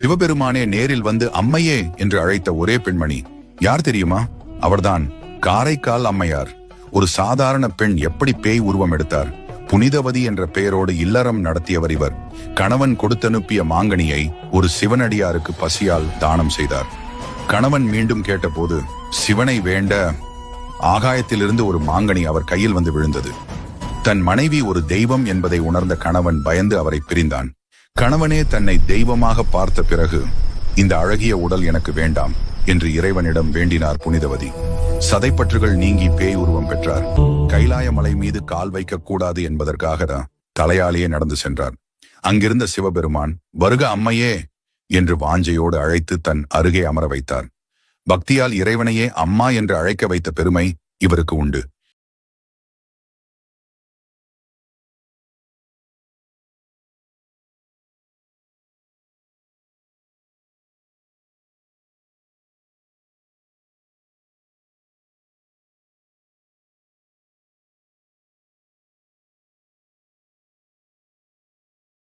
சிவபெருமானே நேரில் வந்து அம்மையே என்று அழைத்த ஒரே பெண்மணி யார் தெரியுமா? அவர்தான் காரைக்கால் அம்மையார். ஒரு சாதாரண பெண் எப்படி பேய் உருவம் எடுத்தார்? புனிதவதி என்ற பெயரோடு இல்லறம் நடத்தியவர் இவர். கணவன் கொடுத்தனுப்பிய மாங்கனியை ஒரு சிவனடியாருக்கு பசியால் தானம் செய்தார். கணவன் மீண்டும் கேட்டபோது சிவனை வேண்ட ஆகாயத்திலிருந்து ஒரு மாங்கனி அவர் கையில் வந்து விழுந்தது. தன் மனைவி ஒரு தெய்வம் என்பதை உணர்ந்த கணவன் பயந்து அவரை பிரிந்தான். கணவனே தன்னை தெய்வமாக பார்த்த பிறகு இந்த அழகிய உடல் எனக்கு வேண்டாம் என்று இறைவனிடம் வேண்டினார் புனிதவதி. சதைப்பற்றுகள் நீங்கி பேய் உருவம் பெற்றார். கைலாய மலை மீது கால் வைக்க கூடாது என்பதற்காக தலையாலேயே நடந்து சென்றார். அங்கிருந்த சிவபெருமான் வருக அம்மையே என்று வாஞ்சையோடு அழைத்து தன் அருகே அமர வைத்தார். பக்தியால் இறைவனையே அம்மா என்று அழைக்க வைத்த பெருமை இவருக்கு உண்டு.